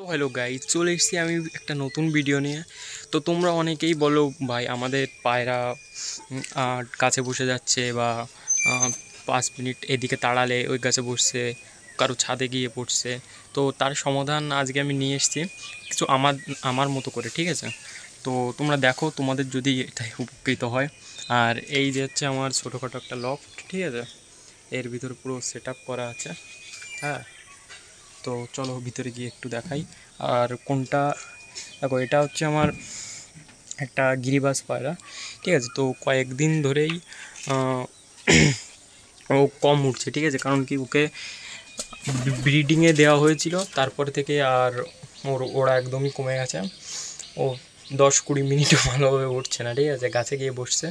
Hello guys, চলে এসেছি আমি একটা নতুন ভিডিও নিয়ে। তো তোমরা অনেকেই বলো ভাই আমাদের পায়রা গাছে বসে যাচ্ছে বা 5 মিনিট এদিকে তাড়ালে ওই গাছে বসছে, কারো ছাদে গিয়ে পড়ছে। তো তার সমাধান আজকে আমি নিয়ে এসেছি কিছু আমার আমার মতো করে, ঠিক আছে? তো তোমরা দেখো, তোমাদের যদি এটাই উপকৃত হয়। আর এই যে হচ্ছে আমার ছোটোখাটো একটা লফট, ঠিক আছে? এর ভিতরে পুরো সেট আপ করা আছে। হ্যাঁ, তো চলো ভিতরে গিয়ে একটু দেখাই। আর কোনটা, দেখো এটা হচ্ছে আমার একটা গিরিবাজ পায়রা, ঠিক আছে? তো কয়েকদিন ধরেই ও কম উঠছে, ঠিক আছে? কারণ কি, ওকে ব্রিডিংয়ে দেওয়া হয়েছিল, তারপর থেকে আর ওরা একদমই কমে গেছে। ও 10-20 মিনিটও ভালোভাবে উঠছে না, ঠিক আছে? গাছে গিয়ে বসছে,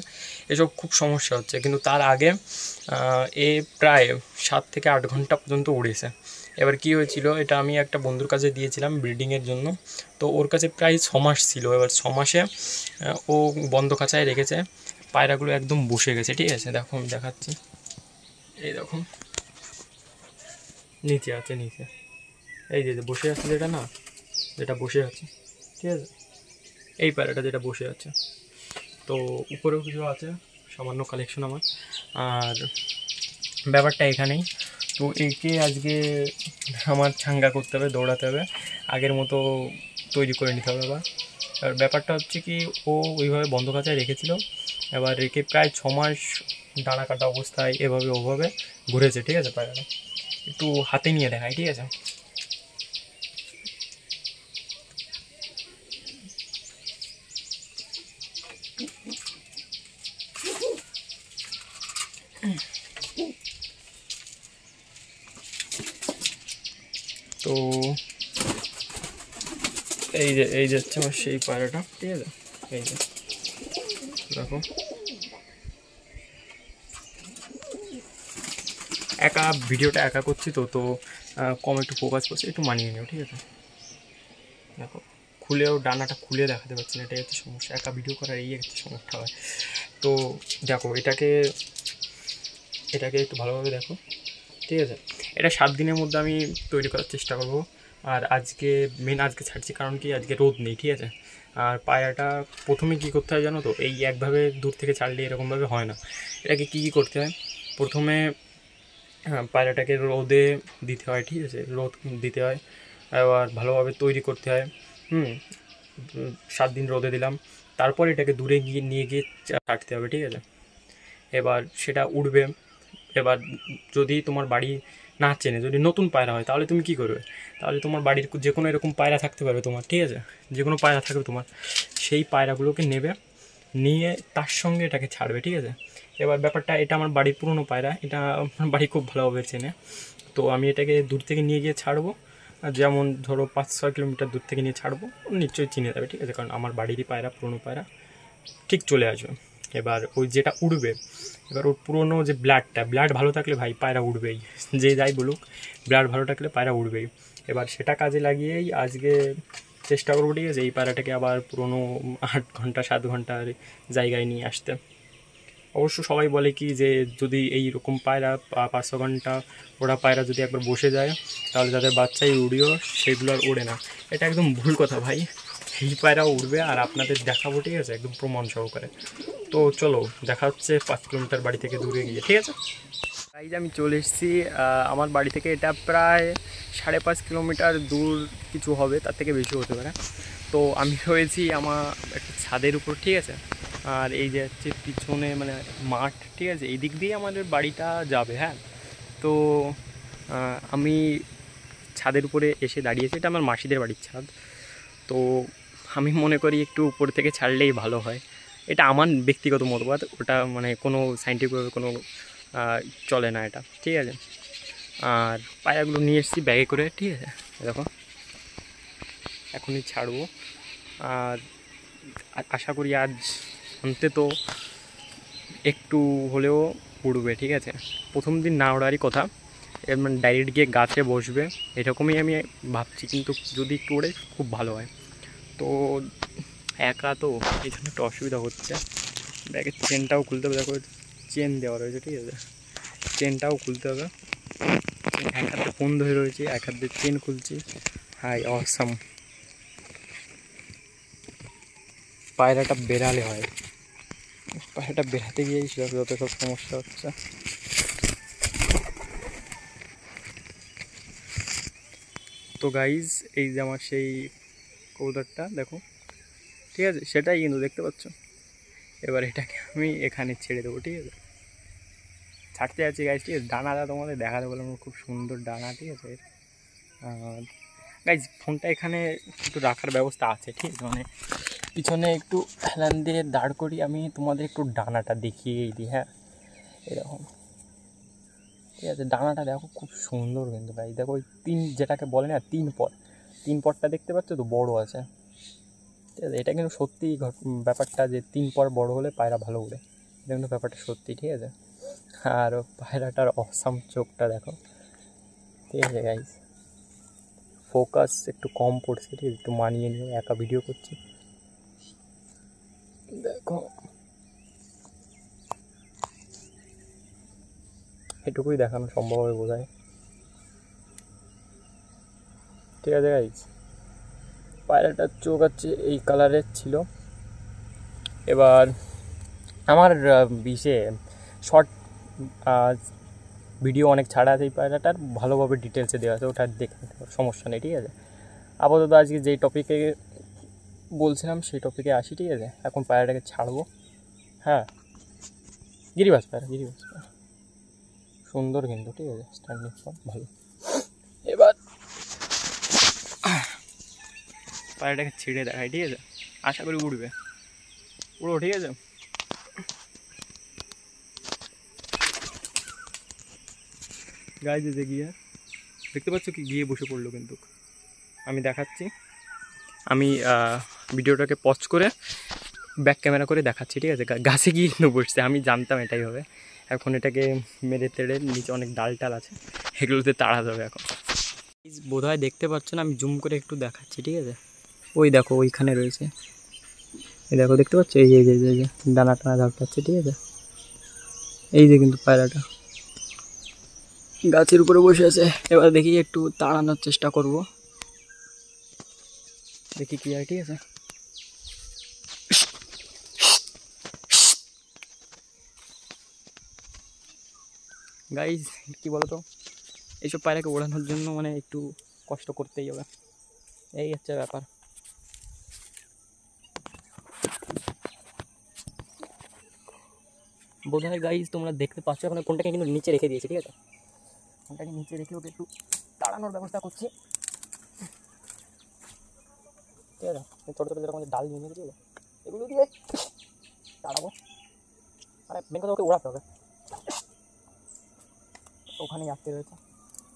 এসব খুব সমস্যা হচ্ছে। কিন্তু তার আগে এ প্রায় 7 থেকে 8 ঘন্টা পর্যন্ত উড়েছে। এবার কি হয়েছিল, এটা আমি একটা বন্ধুর কাছে দিয়েছিলাম ব্রিডিংয়ের জন্য। তো ওর কাছে প্রায় 6 মাস ছিল। এবার 6 মাসে ও বন্ধ খাঁচায় রেখেছে, পায়রাগুলো একদম বসে গেছে, ঠিক আছে? দেখো আমি দেখাচ্ছি, এই দেখুন নিচে আছে, নিচে এই যে বসে আছে, যেটা না, যেটা বসে আছে, ঠিক আছে? এই পায়রাটা যেটা বসে আছে। তো উপরেও কিছু আছে, সামান্য কালেকশন আমার। আর ব্যাপারটা এখানেই। তো একে আজকে আমার ছাঙ্গা করতে হবে, দৌড়াতে হবে, আগের মতো তৈরি করে নিতে হবে আবার। আর ব্যাপারটা হচ্ছে কি, ও ওইভাবে বন্ধ খাঁচায় রেখেছিল, এবার রেখে প্রায় 6 মাস ডানা কাটা অবস্থায় এভাবে ওভাবে ঘুরেছে, ঠিক আছে? পায়রাটা একটু হাতে নিয়ে দেখায়, ঠিক আছে? তো এই যে হচ্ছে আমার সেই পায়রাটা, ঠিক আছে? এই যে দেখো, একা ভিডিওটা একা করছি, তো তো কম একটু ফোকাস করছি, একটু মানিয়ে নিও, ঠিক আছে? দেখো, খুলেও ডানাটা খুলে দেখাতে পারছি না, এটাই হচ্ছে সমস্যা। একা ভিডিও করার এই একটা সমস্যা হয়। তো দেখো, এটাকে এটাকে একটু ভালোভাবে দেখো, ঠিক আছে? এটা 7 দিনের মধ্যে আমি তৈরি করার চেষ্টা করব। আর আজকে আজকে ছাড়ছি, কারণ কি, আজকে রোদ নেই, ঠিক আছে? আর পায়রাটা প্রথমে কী করতে হয় জানো তো? এই একভাবে দূর থেকে ছাড়লে এরকমভাবে হয় না। এটাকে কী করতে হয়, প্রথমে পায়রাটাকে রোদে দিতে হয়, ঠিক আছে? রোদ দিতে হয়, আবার ভালোভাবে তৈরি করতে হয়। 7 দিন রোদে দিলাম, তারপর এটাকে দূরে গিয়ে নিয়ে গিয়ে ছাড়তে হবে, ঠিক আছে? এবার সেটা উড়বে। এবার যদি তোমার বাড়ি না চেনে, যদি নতুন পায়রা হয়, তাহলে তুমি কী করবে? তাহলে তোমার বাড়ির যে কোনো এরকম পায়রা থাকতে পারবে তোমার, ঠিক আছে? যে কোনো পায়রা থাকবে তোমার, সেই পায়রাগুলোকে নেবে, নিয়ে তার সঙ্গে এটাকে ছাড়বে, ঠিক আছে? এবার ব্যাপারটা, এটা আমার বাড়ির পুরনো পায়রা, এটা আমার বাড়ি খুব ভালোভাবে চেনে। তো আমি এটাকে দূর থেকে নিয়ে গিয়ে ছাড়বো, যেমন ধরো 5-6 কিলোমিটার দূর থেকে নিয়ে ছাড়বো, নিশ্চয়ই চিনে যাবে, ঠিক আছে? কারণ আমার বাড়িরই পায়রা, পুরনো পায়রা, ঠিক চলে আসবে। এবার ওই যেটা উড়বে, এবার ওর পুরোনো যে ব্লাড ভালো থাকলে ভাই পায়রা উড়বেই, যে যাই বলুক, ব্লাড ভালো থাকলে পায়রা উড়বেই। এবার সেটা কাজে লাগিয়েই আজকে চেষ্টা করবো, ঠিক আছে? এই পায়রাটাকে আবার পুরোনো 8 ঘন্টা 7 ঘন্টার জায়গায় নিয়ে আসতে। অবশ্য সবাই বলে কি, যে যদি এই রকম পায়রা 5-6 ঘন্টা ওরা পায়রা যদি একবার বসে যায়, তাহলে তাদের বাচ্চাই উড়িও, সেগুলো আর ওড়ে না। এটা একদম ভুল কথা ভাই, এই পায়রা উড়বে, আর আপনাদের দেখাবো, ঠিক আছে? একদম প্রমাণ সহকারে। তো চলো, দেখা হচ্ছে 5 কিলোমিটার বাড়ি থেকে দূরে গিয়ে, ঠিক আছে? তাই যে আমি চলে এসেছি আমার বাড়ি থেকে, এটা প্রায় 5.5 কিলোমিটার দূর কিছু হবে, তার থেকে বেশি হতে পারে। তো আমি রয়েছি আমার একটা ছাদের উপর, ঠিক আছে? আর এই যে হচ্ছে পিছনে মানে মাঠ, ঠিক আছে? এই দিক দিয়ে আমাদের বাড়িটা যাবে। হ্যাঁ, তো আমি ছাদের উপরে এসে দাঁড়িয়েছি, এটা আমার মাসিদের বাড়ির ছাদ। তো আমি মনে করি একটু উপর থেকে ছাড়লেই ভালো হয়, এটা আমার ব্যক্তিগত মতবাদ। ওটা মানে কোনো সাইন্টিফিকভাবে কোনো চলে না এটা, ঠিক আছে? আর পায়রাগুলো নিয়ে এসেছি ব্যাগে করে, ঠিক আছে? দেখো, এখনই ছাড়বো। আর আশা করি আজ অন্তত একটু হলেও উড়বে, ঠিক আছে? প্রথম দিন না ওড়ারই কথা, এর মানে ডাইরেক্ট গিয়ে গাছে বসবে, এরকমই আমি ভাবছি। কিন্তু যদি একটু ওড়ে খুব ভালো হয়। তো একা তো, এই জন্য একটু অসুবিধা হচ্ছে। ব্যাগের চেনটাও খুলতে হবে, দেখো চেন দেওয়া রয়েছে, ঠিক আছে? চেনটাও খুলতে হবে। এক হাতে ফোন ধরে রয়েছে, এক হাতে চেন খুলছি। Hi awesome. পায়রাটা বেরালে হয়, পায়রাটা বেরাতে গিয়েই যত সব সমস্যা হচ্ছে। তো গাইজ এই যে আমার সেই কবুতরটা দেখো, ঠিক আছে, সেটাই কিন্তু দেখতে পাচ্ছ। এবার এটাকে আমি এখানে ছেড়ে দেবো, ঠিক আছে, ছাড়তে যাচ্ছি গাইজ, ঠিক আছে। ডানাটা তোমাদের দেখাতে বললাম, খুব সুন্দর ডানা, ঠিক আছে। গাইজ ফোনটা এখানে একটু রাখার ব্যবস্থা আছে, ঠিক আছে, মানে পিছনে একটু হেলান দিয়ে দাঁড় করি, আমি তোমাদের একটু ডানাটা দেখিয়েই দিই। হ্যাঁ এরকম, ঠিক আছে, ডানাটা দেখো খুব সুন্দর কিন্তু গাইজ। দেখো ওই যেটাকে বলে না তিন পরটা দেখতে পাচ্ছ তো, বড় আছে, ঠিক আছে। এটা কিন্তু সত্যি ব্যাপারটা যে 3 পর বড় হলে পায়রা ভালো উড়ে, এটা কিন্তু ব্যাপারটা সত্যি, ঠিক আছে। আর পায়রাটার অসাম চোখটা দেখো, ঠিক আছে গাইজ। ফোকাস একটু কম পড়ছে, ঠিক আছে, একটু মানিয়ে নিয়ে একা ভিডিও করছি। দেখো এটুকুই দেখানো সম্ভব হবে বোধহয়, ঠিক আছে গাইজ। পায়রাটার চোখ আছে এই কালারের ছিল। এবার আমার শর্ট ভিডিও অনেক ছাড়া আছে এই পায়রাটার, ভালোভাবে ডিটেলসে দেওয়া আছে, ওটা দেখে সমস্যা নেই, ঠিক আছে। আপাতত আজকে যেই টপিকে বলছিলাম সেই টপিকে আসি, ঠিক আছে। এখন পায়রাটাকে ছাড়বো। হ্যাঁ গিরিবাজ পায়রা সুন্দর কিন্তু, ঠিক আছে, স্ট্যান্ডিং সব ভালো। এবার পায়রাটাকে ছেড়ে দেখায়, ঠিক আছে, আশা করি উড়বে, উড়ো, ঠিক আছে। গাইজ যে গিয়ে দেখতে পাচ্ছ কি, গিয়ে বসে পড়লো কিন্তু। আমি দেখাচ্ছি, আমি ভিডিওটাকে পজ করে ব্যাক ক্যামেরা করে দেখাচ্ছি, ঠিক আছে। গাছে গিয়ে কিন্তু বসছে, আমি জানতাম এটাই হবে। এখন এটাকে মেরে তেড়ে, নিচে অনেক ডাল টাল আছে, এগুলোতে তাড়া যাবে এখন। বোধ হয় দেখতে পাচ্ছ না, আমি জুম করে একটু দেখাচ্ছি, ঠিক আছে। ওই দেখো ওইখানে রয়েছে, এই দেখো দেখতে পাচ্ছ, এই যে ডানা টানা ঝাপটাচ্ছে, ঠিক আছে। এই যে কিন্তু পায়রাটা গাছের উপরে বসে আছে। এবার দেখি একটু তাড়ানোর চেষ্টা করব, দেখি কি হয়, ঠিক আছে। গাইজ কি বলতো, এইসব পায়রাকে ওড়ানোর জন্য মানে একটু কষ্ট করতেই হবে, এই হচ্ছে ব্যাপার। বোধ হয় গাইজ তোমরা দেখতে পাচ্ছ, এখন কোনটাকে কিন্তু নিচে রেখে দিয়েছি, ঠিক আছে। কোনটাকে নিচে রেখে ওকে একটু তাড়ানোর ব্যবস্থা করছি, ঠিক আছে। ছোটো ছোটো যেরকম ডাল নিয়ে নিয়েছি, এগুলো দিয়ে তাড়াবো, মানে মেন কথা ওকে ওড়াতে হবে, ওখানেই আটকে রয়েছে,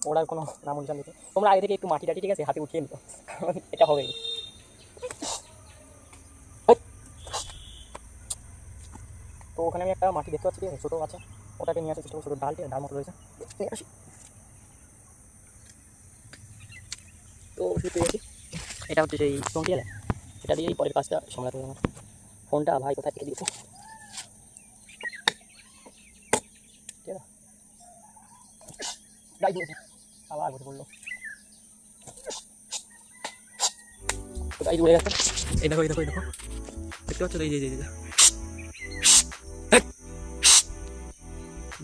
ওড়ার কোনো নাম অনুসার নিতে। তোমরা আগে থেকে একটু মাটি টাটি, ঠিক আছে, হাতে উঠিয়ে নিত, কারণ এটা হবেই। তো ওখানে আমি একটা মাটি দেখতে পাচ্ছি, ঠিক আছে, ছোটো আছে, ওটাকে নিয়ে আসার চেষ্টা করছি, ছোটো ডাল, ঠিক আছে, ডাল মতো রয়েছে, নিয়ে আসি। তো শুরু পেয়েছি, এটা হচ্ছে সেই ফোনটি, আছে এটা দিয়েই পরের কাজটা সামলাতে হবে আমার। ফোনটা ভাই কোথায় থেকে দিয়েছে, ঠিক আছে, গাই দিয়েছে, আবার বসে পড়লো, গাই উড়ে গেছে। এই দেখো এই দেখো এই দেখো, দেখতে পাচ্ছ, এই যে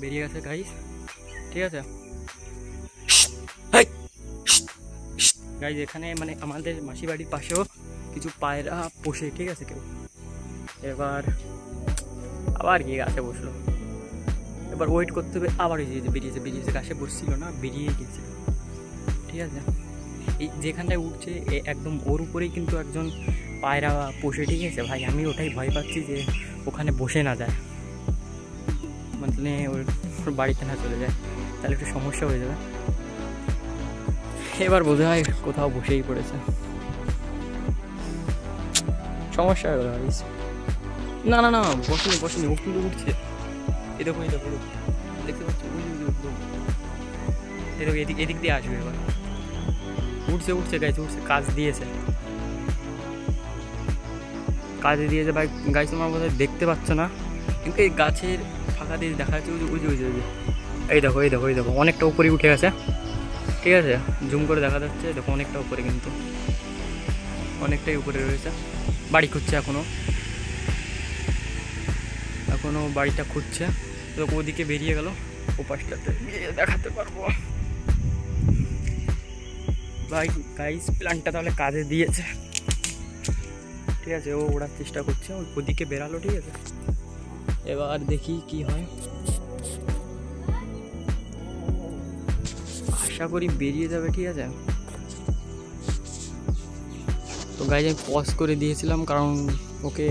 বেরিয়ে গেছে গাইস, ঠিক আছে। গাইস এখানে মানে আমাদের মাসি বাড়ির পাশেও কিছু পায়রা পোষে, ঠিক আছে, কেউ। এবার আবার গিয়ে গাছে বসলো, এবার ওয়েট করতে হবে, আবার এই যে বেরিয়েছে গাছে বসছিল না, বেরিয়ে গেছিল, ঠিক আছে। এই যেখানটায় উঠছে একদম ওর উপরেই কিন্তু একজন পায়রা পোষে, ঠিক আছে ভাই। আমি ওটাই ভয় পাচ্ছি যে ওখানে বসে না যায়, মানে ওর বাড়িতে না চলে যায়, তাহলে একটু সমস্যা হয়ে যাবে। এবার বোধ হয় কোথাও বসেই পড়েছে, সমস্যা হয়ে গেল। না না না, বসেনি, ও কিন্তু উঠছে, এই দেখো দেখতে পাচ্ছি, এই দেখো এদিক দিয়ে আসবে, এবার উঠছে গাইছে, উঠছে, কাজ দিয়েছে ভাই। গাছ তোমার বোধ হয় দেখতে পাচ্ছ না, কিন্তু এই গাছের ফাঁকা দিয়ে দেখা যাচ্ছে, ওই যে এই দেখো অনেকটা উপরে উঠে গেছে, ঠিক আছে, জুম করে দেখা যাচ্ছে, দেখো অনেকটা উপরে, কিন্তু অনেকটাই উপরে রয়েছে। বাড়ি খুঁজছে এখনো বাড়িটা খুঁজছে। তো ওদিকে বেরিয়ে গেল, ও পাশটাতে গিয়ে দেখাতে পারবো। ভাই গাইস প্ল্যানটা তাহলে কাজে দিয়েছে, ঠিক আছে। ও ওড়ার চেষ্টা করছে, ওদিকে বেরালো, ঠিক আছে। এবার দেখি কি হয়, আশা করি বেরিয়ে যাবে, ঠিক আছে। তো গাইজ আমি পজ করে দিয়েছিলাম, কারণ ওকে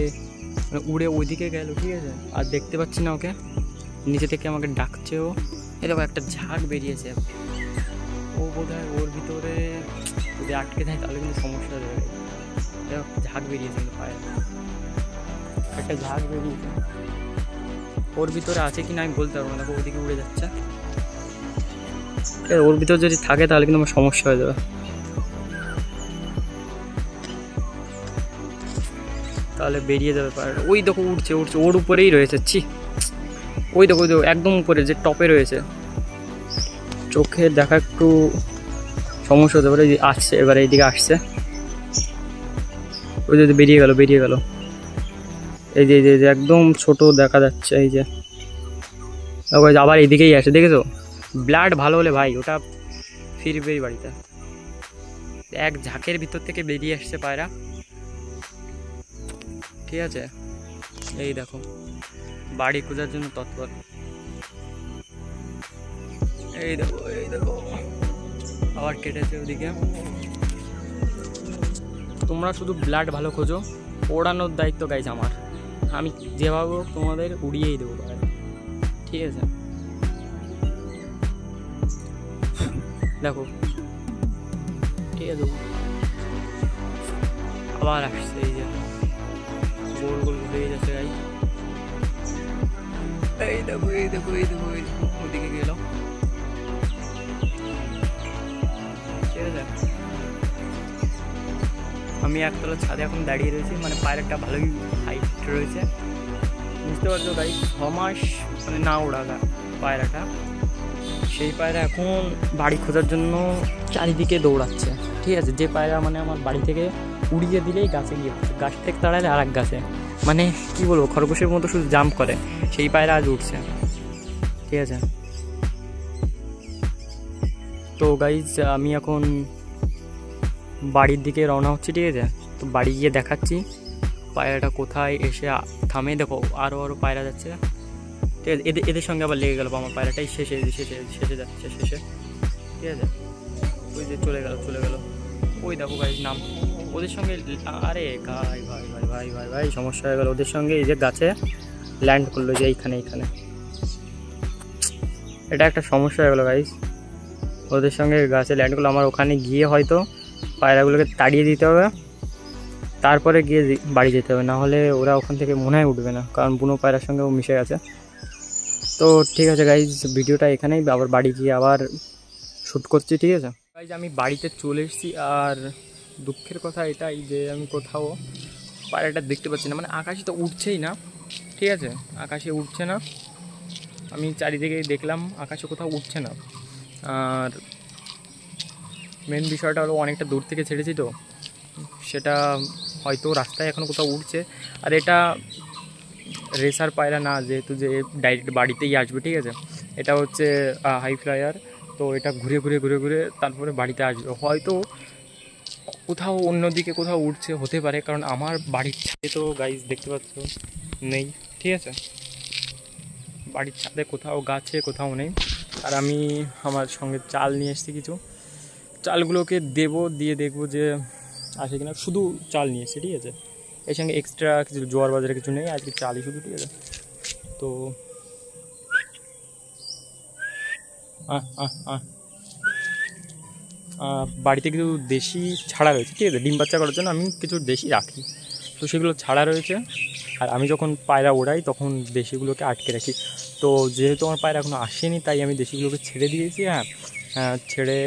উড়ে ওইদিকে গেল, ঠিক আছে। আর দেখতে পাচ্ছি না ওকে, নিচে থেকে আমাকে ডাকছে ও। এই দেখো একটা ঝাঁক বেরিয়েছে, ও বোধহয় ওর ভিতরে যদি আটকে যায় তাহলে কিন্তু সমস্যা হয়ে যাবে। দেখো ঝাঁক বেরিয়েছে কিন্তু পায়ে, একটা ঝাঁক বেরিয়েছে। ওর ভিতরে আছে কি না আমি বলতে পারবো না, দেখো ওইদিকে উড়ে যাচ্ছে। ওর ভিতরে যদি থাকে তাহলে কিন্তু আমার সমস্যা হয়ে যাবে, তাহলে বেরিয়ে যাবে পারে। ওই দেখো উঠছে, ওর উপরেই রয়েছে। ওই দেখো একদম উপরে যে টপে রয়েছে, চোখে দেখা একটু সমস্যা হতে পারে। আসছে এবার এইদিকে আসছে, ওই যে বেরিয়ে গেল। এই যে একদম ছোট দেখা যাচ্ছে, এই যে আবার এইদিকেই আসে, দেখেছো? ব্লাড ভালো হলে ভাই ওটা ফিরবেই বাড়িতে। এক ঝাঁকের ভিতর থেকে বেরিয়ে আসছে পায়রা, ঠিক আছে। এই দেখো বাড়ি খোঁজার জন্য তৎপর। এই দেখো আবার কেটেছে ওদিকে। তোমরা শুধু ব্লাড ভালো খোঁজো, ওড়ানোর দায়িত্ব গাইজ আমার। আমি যেভাবে তোমাদের উড়িয়েই দেবো, ঠিক আছে। দেখো ঠিক আছে, আবার আসছে, এই যে গোল গোল ঘুরে যাচ্ছে গাই। এই দেখো ওদিকে গেল, ঠিক আছে। আমি একতলা ছাদে এখন দাঁড়িয়ে রয়েছি, মানে পায়রাটা ভালোই হাইট রয়েছে, বুঝতে পারছো গাই। 6 মাস মানে না ওড়া পায়রাটা, সেই পায়রা এখন বাড়ি খোঁজার জন্য চারিদিকে দৌড়াচ্ছে, ঠিক আছে। যে পায়রা মানে আমার বাড়ি থেকে উড়িয়ে দিলেই গাছে গিয়ে উঠছে, গাছ থেকে তাড়ালে আর এক গাছে, মানে কি বলবো, খরগোশের মতো শুধু জাম্প করে, সেই পায়রা আজ উঠছে, ঠিক আছে। তো গাইজ আমি এখন বাড়ির দিকে রওনা হচ্ছি, ঠিক আছে। তো বাড়ি গিয়ে দেখাচ্ছি পায়রাটা কোথায় এসে থামে। দেখো আরও পায়রা যাচ্ছে, ঠিক আছে। এদের সঙ্গে আবার লেগে গেল, আমার পায়রাটাই শেষে যাচ্ছে, ঠিক আছে। ওই যে চলে গেল, ওই দেখো গাইজ নাম ওদের সঙ্গে। আরে ভাই সমস্যা হয়ে গেল ওদের সঙ্গে। এই যে গাছে ল্যান্ড করলো, যে এইখানে, এটা একটা সমস্যা হয়ে গেলো গাইজ। ওদের সঙ্গে গাছে ল্যান্ড করলো, আমার ওখানে গিয়ে হয়তো পায়রাগুলোকে তাড়িয়ে দিতে হবে, তারপরে গিয়ে বাড়ি যেতে হবে, না হলে ওরা ওখান থেকে মনে হয় উঠবে না, কারণ বুনো পায়রার সঙ্গে ও মিশে গেছে। তো ঠিক আছে গাইজ, ভিডিওটা এখানেই, আবার বাড়ি গিয়ে আবার শ্যুট করছি, ঠিক আছে গাইজ। আমি বাড়িতে চলে এসেছি, আর দুঃখের কথা এটাই যে আমি কোথাও পায়রাটা দেখতে পাচ্ছি না, মানে আকাশে তো উঠছেই না, ঠিক আছে। আকাশে উঠছে না, আমি চারিদিকে দেখলাম, আকাশে কোথাও উঠছে না। আর মেন বিষয়টা হলো অনেকটা দূর থেকে ছেড়েছি, তো সেটা হয়তো রাস্তায় এখন কোথাও উঠছে। আর এটা রেসার পায়রা না, যেহেতু যে ডাইরেক্ট বাড়িতেই আসবে, ঠিক আছে। এটা হচ্ছে হাই ফ্লায়ার, তো এটা ঘুরে তারপরে বাড়িতে আসবে। হয়তো কোথাও অন্যদিকে কোথাও উঠছে, হতে পারে, কারণ আমার বাড়ির ছাদে তো গাইজ দেখতে পাচ্ছ নেই, ঠিক আছে। বাড়ির ছাদে কোথাও গাছে কোথাও নেই। আর আমি আমার সঙ্গে চাল নিয়ে এসেছি, কিছু চালগুলোকে দিয়ে দেখবো যে আসে কিনা। শুধু চাল নিয়ে এসেছি, ঠিক আছে। এর সঙ্গে এক্সট্রা কিছু জোয়ার বাজারে কিছু নেই, আজকে চালই শুধু, ঠিক আছে। তো বাড়িতে কিছু দেশি ছাড়া রয়েছে, ঠিক আছে। ডিম বাচ্চা করার জন্য আমি কিছু দেশি রাখি, তো সেগুলো ছাড়া রয়েছে। আর আমি যখন পায়রা ওড়াই তখন দেশিগুলোকে আটকে রাখি। তো যেহেতু আমার পায়রা এখনও আসেনি, তাই আমি দেশিগুলোকে ছেড়ে দিয়েছি। ছেড়ে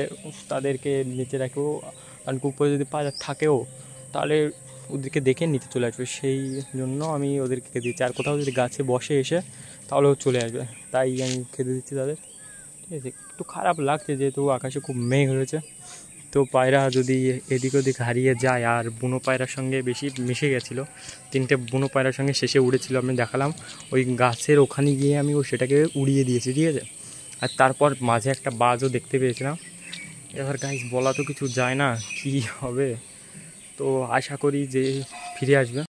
তাদেরকে নিচে রাখবো, কারণ উপরে যদি পায়রা থাকেও তাহলে ওদেরকে দেখে নিচে চলে আসবে, সেই জন্য আমি ওদেরকে খেতে দিচ্ছি। আর কোথাও যদি গাছে বসে এসে তাহলেও চলে আসবে, তাই আমি খেতে দিচ্ছি তাদের, ঠিক আছে, একটু খারাপ লাগছে যেহেতু আকাশে খুব মেঘ হয়েছে। তো পায়রা যদি এদিক ওদিক হারিয়ে যায়, আর বুনো পায়রার সঙ্গে বেশি মিশে গেছিলো, 3টে বুনো পায়রার সঙ্গে শেষে উড়েছিল, আমি দেখালাম ওই গাছের ওখানে গিয়ে আমি সেটাকে উড়িয়ে দিয়েছি, ঠিক আছে। আর তারপর মাঝে একটা বাজও দেখতে পেয়েছিলাম। এবার গাইস বলা তো কিছু যায় না কি হবে, তো আশা করি যে ফিরে আসবে।